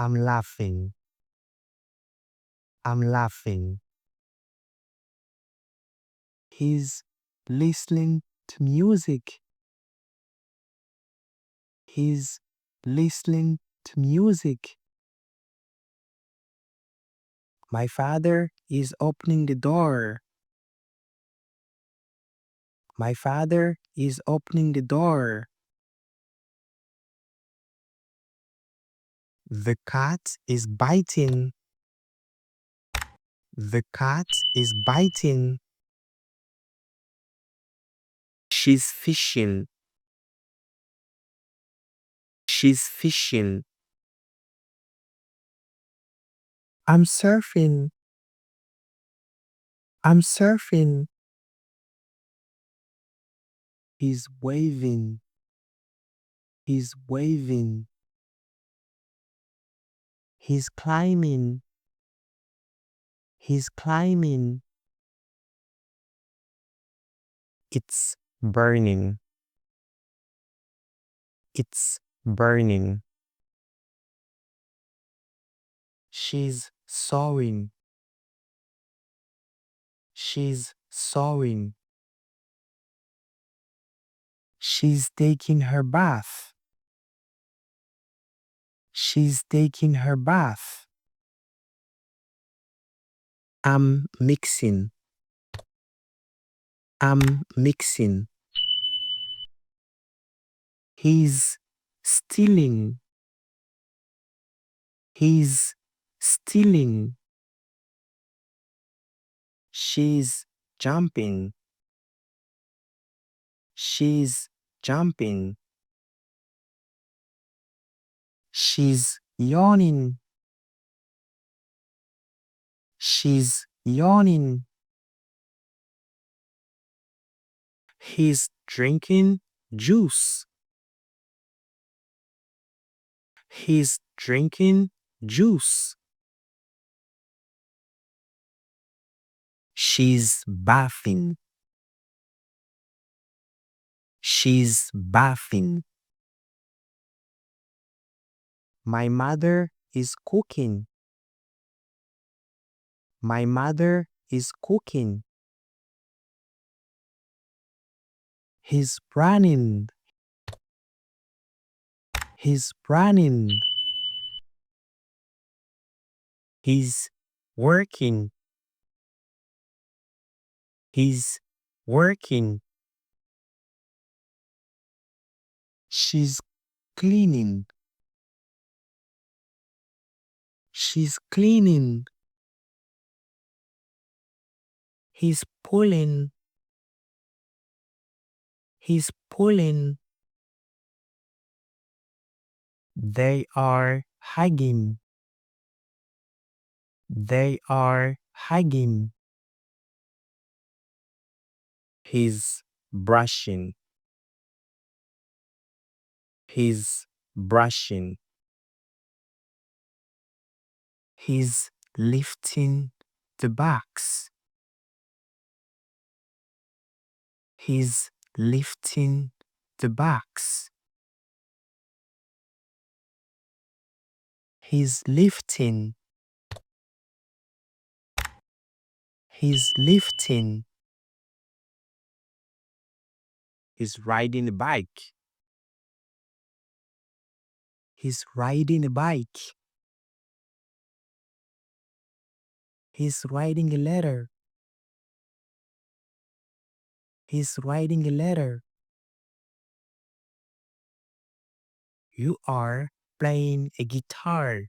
I'm laughing. I'm laughing. He's listening to music. He's listening to music. My father is opening the door. My father is opening the door. The cat is biting. The cat is biting. She's fishing. She's fishing. I'm surfing. I'm surfing. He's waving. He's waving. He's climbing. He's climbing. It's burning. It's burning. She's sewing. She's sewing. She's taking her bath. She's taking her bath. I'm mixing. I'm mixing. He's stealing. He's stealing. She's jumping. She's jumping. She's yawning. She's yawning. He's drinking juice. He's drinking juice. She's bathing. She's bathing. My mother is cooking. My mother is cooking. He's running. He's running. He's working. He's working. She's cleaning. She's cleaning. He's pulling. He's pulling. They are hugging. They are hugging. He's brushing. He's brushing. He's lifting the box. He's lifting the box. He's lifting. He's lifting. He's riding a bike. He's riding a bike. He's writing a letter. He's writing a letter. You are playing a guitar.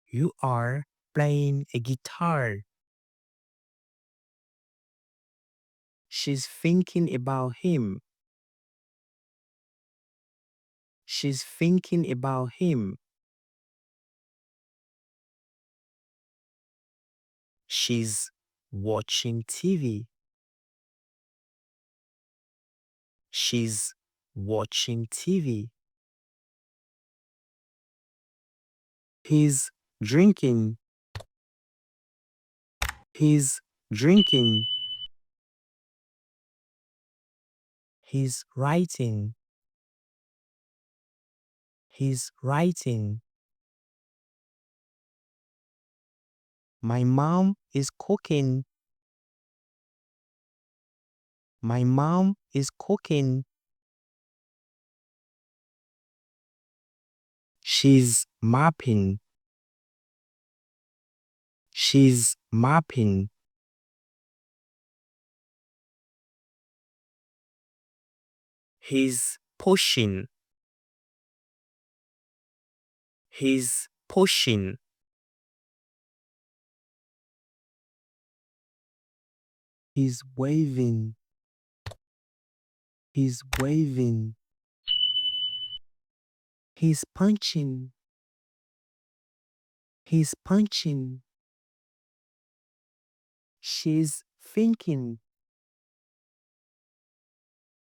You are playing a guitar. She's thinking about him. She's thinking about him. She's watching TV. She's watching TV. He's drinking. He's drinking. He's writing. He's writing. My mom is cooking. My mom is cooking. She's mopping. She's mopping. He's pushing. He's pushing. He's waving. He's waving. He's punching. He's punching. She's thinking.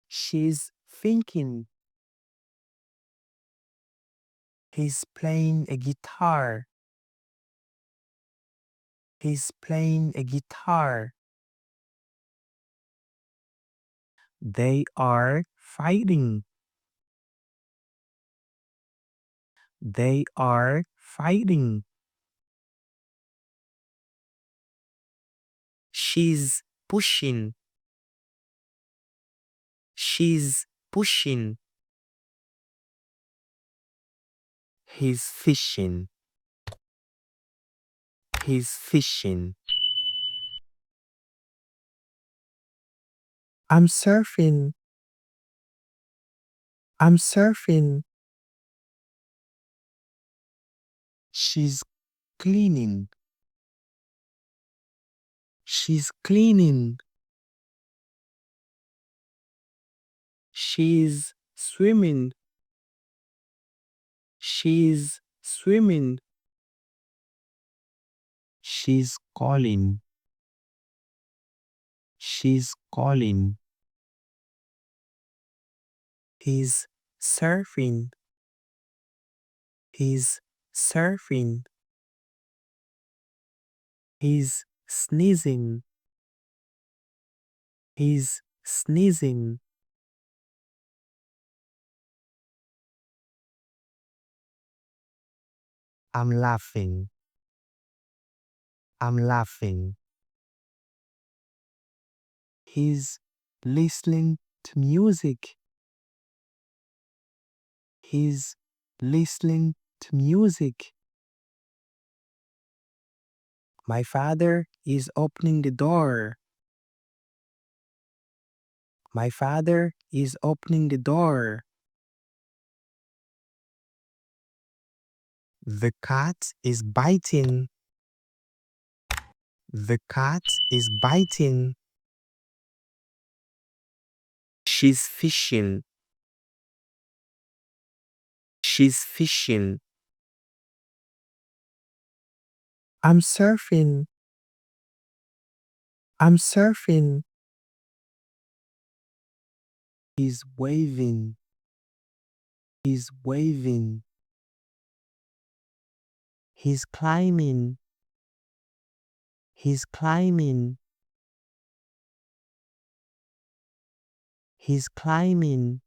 She's thinking. He's playing a guitar. He's playing a guitar. They are fighting. They are fighting. She's pushing. She's pushing. He's fishing. He's fishing. I'm surfing. I'm surfing. She's cleaning. She's cleaning. She's swimming. She's swimming. She's calling. She's calling. He's surfing. He's surfing. He's sneezing. He's sneezing. I'm laughing. I'm laughing. He's listening to music. He's listening to music. My father is opening the door. My father is opening the door. The cat is biting. The cat is biting. She's fishing. She's fishing. I'm surfing. I'm surfing. He's waving. He's waving. He's climbing. He's climbing. He's climbing.